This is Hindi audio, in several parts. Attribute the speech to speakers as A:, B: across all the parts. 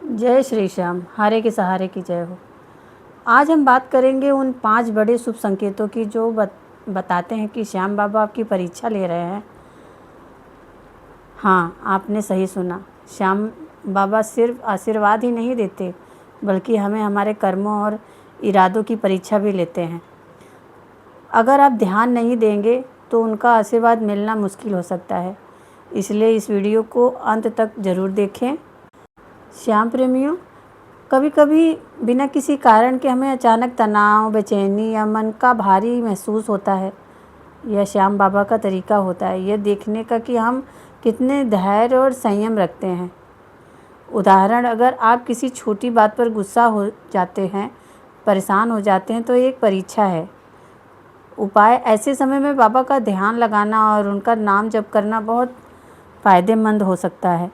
A: जय श्री श्याम, हारे के सहारे की जय हो। आज हम बात करेंगे उन 5 बड़े शुभ संकेतों की जो बताते हैं कि श्याम बाबा आपकी परीक्षा ले रहे हैं। हाँ, आपने सही सुना। श्याम बाबा सिर्फ आशीर्वाद ही नहीं देते, बल्कि हमें हमारे कर्मों और इरादों की परीक्षा भी लेते हैं। अगर आप ध्यान नहीं देंगे तो उनका आशीर्वाद मिलना मुश्किल हो सकता है। इसलिए इस वीडियो को अंत तक ज़रूर देखें। श्याम प्रेमियों, कभी कभी बिना किसी कारण के हमें अचानक तनाव, बेचैनी या मन का भारी महसूस होता है। यह श्याम बाबा का तरीका होता है यह देखने का कि हम कितने धैर्य और संयम रखते हैं। उदाहरण, अगर आप किसी छोटी बात पर गुस्सा हो जाते हैं, परेशान हो जाते हैं, तो एक परीक्षा है। उपाय, ऐसे समय में बाबा का ध्यान लगाना और उनका नाम जप करना बहुत फ़ायदेमंद हो सकता है।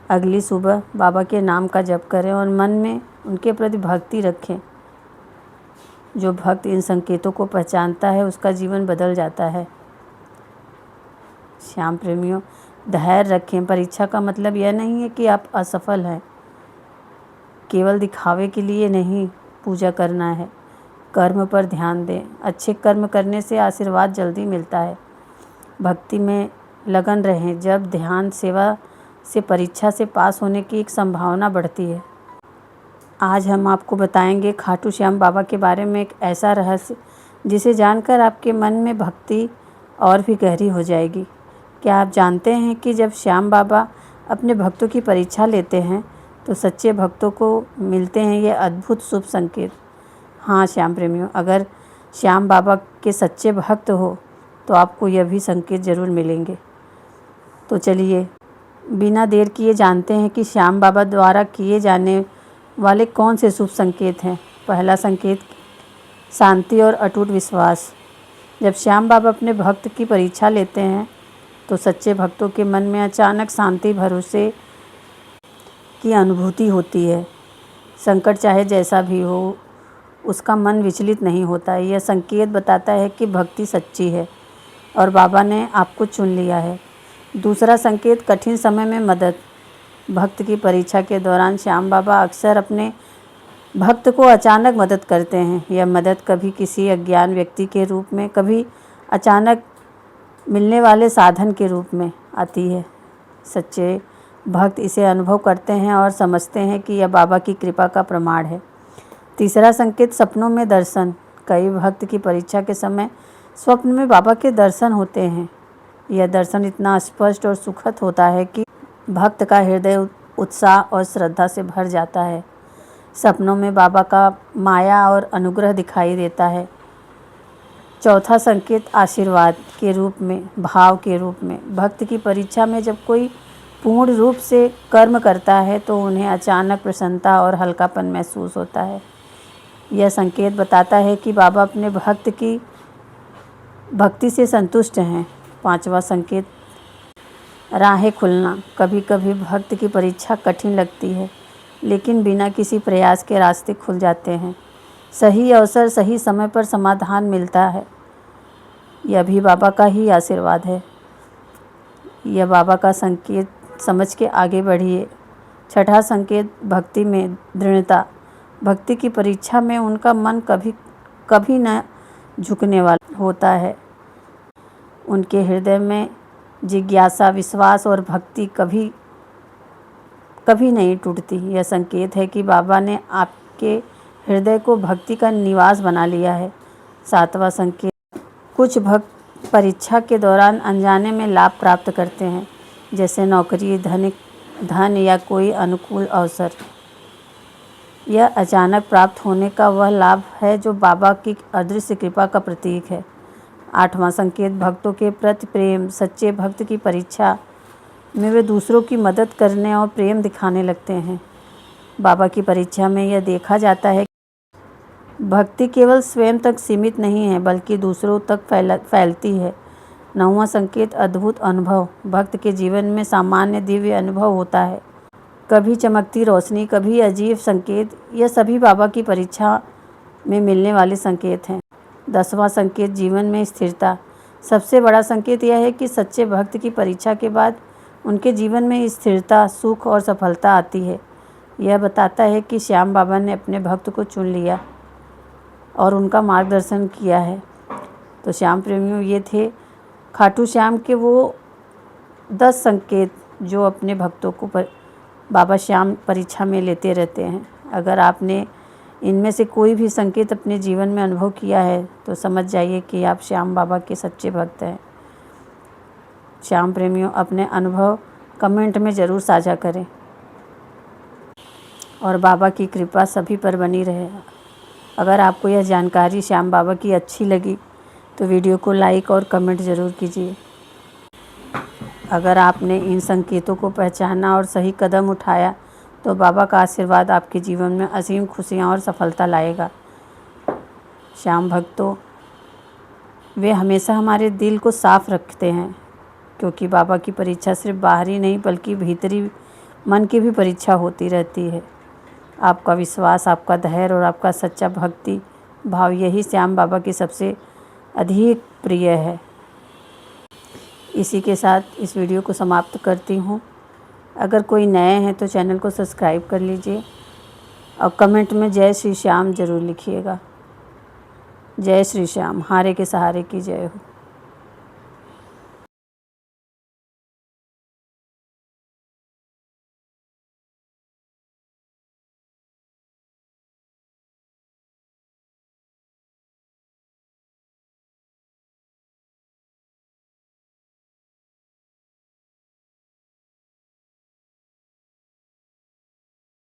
A: अगली सुबह बाबा के नाम का जप करें और मन में उनके प्रति भक्ति रखें। जो भक्त इन संकेतों को पहचानता है उसका जीवन बदल जाता है। श्याम प्रेमियों, धैर्य रखें। परीक्षा का मतलब यह नहीं है कि आप असफल हैं। केवल दिखावे के लिए नहीं पूजा करना है। कर्म पर ध्यान दें। अच्छे कर्म करने से आशीर्वाद जल्दी मिलता है। भक्ति में लगन रहें। जब ध्यान सेवा से परीक्षा से पास होने की एक संभावना बढ़ती है। आज हम आपको बताएंगे खाटू श्याम बाबा के बारे में एक ऐसा रहस्य जिसे जानकर आपके मन में भक्ति और भी गहरी हो जाएगी। क्या आप जानते हैं कि जब श्याम बाबा अपने भक्तों की परीक्षा लेते हैं तो सच्चे भक्तों को मिलते हैं ये अद्भुत शुभ संकेत। हाँ श्याम प्रेमियों, अगर श्याम बाबा के सच्चे भक्त हो तो आपको यह भी संकेत ज़रूर मिलेंगे। तो चलिए बिना देर किए जानते हैं कि श्याम बाबा द्वारा किए जाने वाले कौन से शुभ संकेत हैं। पहला संकेत, शांति और अटूट विश्वास। जब श्याम बाबा अपने भक्त की परीक्षा लेते हैं तो सच्चे भक्तों के मन में अचानक शांति, भरोसे की अनुभूति होती है। संकट चाहे जैसा भी हो, उसका मन विचलित नहीं होता है। यह संकेत बताता है कि भक्ति सच्ची है और बाबा ने आपको चुन लिया है। दूसरा संकेत, कठिन समय में मदद। भक्त की परीक्षा के दौरान श्याम बाबा अक्सर अपने भक्त को अचानक मदद करते हैं। यह मदद कभी किसी अज्ञान व्यक्ति के रूप में, कभी अचानक मिलने वाले साधन के रूप में आती है। सच्चे भक्त इसे अनुभव करते हैं और समझते हैं कि यह बाबा की कृपा का प्रमाण है। तीसरा संकेत, सपनों में दर्शन। कई भक्त की परीक्षा के समय स्वप्न में बाबा के दर्शन होते हैं। यह दर्शन इतना स्पष्ट और सुखद होता है कि भक्त का हृदय उत्साह और श्रद्धा से भर जाता है। सपनों में बाबा का माया और अनुग्रह दिखाई देता है। चौथा संकेत, आशीर्वाद के रूप में, भाव के रूप में। भक्त की परीक्षा में जब कोई पूर्ण रूप से कर्म करता है तो उन्हें अचानक प्रसन्नता और हल्कापन महसूस होता है। यह संकेत बताता है कि बाबा अपने भक्त की भक्ति से संतुष्ट हैं। पांचवा संकेत, राहें खुलना। कभी कभी भक्त की परीक्षा कठिन लगती है, लेकिन बिना किसी प्रयास के रास्ते खुल जाते हैं। सही अवसर, सही समय पर समाधान मिलता है। यह भी बाबा का ही आशीर्वाद है। यह बाबा का संकेत समझ के आगे बढ़िए। छठा संकेत, भक्ति में दृढ़ता। भक्ति की परीक्षा में उनका मन कभी न झुकने वाला होता है। उनके हृदय में जिज्ञासा, विश्वास और भक्ति कभी कभी नहीं टूटती। यह संकेत है कि बाबा ने आपके हृदय को भक्ति का निवास बना लिया है। सातवां संकेत, कुछ भक्त परीक्षा के दौरान अनजाने में लाभ प्राप्त करते हैं, जैसे नौकरी, धन या कोई अनुकूल अवसर। यह अचानक प्राप्त होने का वह लाभ है जो बाबा की अदृश्य कृपा का प्रतीक है। आठवां संकेत, भक्तों के प्रति प्रेम। सच्चे भक्त की परीक्षा में वे दूसरों की मदद करने और प्रेम दिखाने लगते हैं। बाबा की परीक्षा में यह देखा जाता है कि भक्ति केवल स्वयं तक सीमित नहीं है, बल्कि दूसरों तक फैलती है। नौवां संकेत, अद्भुत अनुभव। भक्त के जीवन में सामान्य दिव्य अनुभव होता है, कभी चमकती रोशनी, कभी अजीब संकेत। यह सभी बाबा की परीक्षा में मिलने वाले संकेत हैं। 10वां संकेत, जीवन में स्थिरता। सबसे बड़ा संकेत यह है कि सच्चे भक्त की परीक्षा के बाद उनके जीवन में स्थिरता, सुख और सफलता आती है। यह बताता है कि श्याम बाबा ने अपने भक्त को चुन लिया और उनका मार्गदर्शन किया है। तो श्याम प्रेमियों, ये थे खाटू श्याम के वो 10 संकेत जो अपने भक्तों को बाबा श्याम परीक्षा में लेते रहते हैं। अगर आपने इनमें से कोई भी संकेत अपने जीवन में अनुभव किया है तो समझ जाइए कि आप श्याम बाबा के सच्चे भक्त हैं। श्याम प्रेमियों, अपने अनुभव कमेंट में ज़रूर साझा करें और बाबा की कृपा सभी पर बनी रहे। अगर आपको यह जानकारी श्याम बाबा की अच्छी लगी तो वीडियो को लाइक और कमेंट ज़रूर कीजिए। अगर आपने इन संकेतों को पहचाना और सही कदम उठाया तो बाबा का आशीर्वाद आपके जीवन में असीम खुशियाँ और सफलता लाएगा। श्याम भक्तों, वे हमेशा हमारे दिल को साफ रखते हैं, क्योंकि बाबा की परीक्षा सिर्फ बाहरी नहीं बल्कि भीतरी मन की भी परीक्षा होती रहती है। आपका विश्वास, आपका धैर्य और आपका सच्चा भक्ति भाव, यही श्याम बाबा की सबसे अधिक प्रिय है। इसी के साथ इस वीडियो को समाप्त करती हूँ। अगर कोई नए हैं तो चैनल को सब्सक्राइब कर लीजिए और कमेंट में जय श्री श्याम ज़रूर लिखिएगा। जय श्री श्याम, हारे के सहारे की जय हो।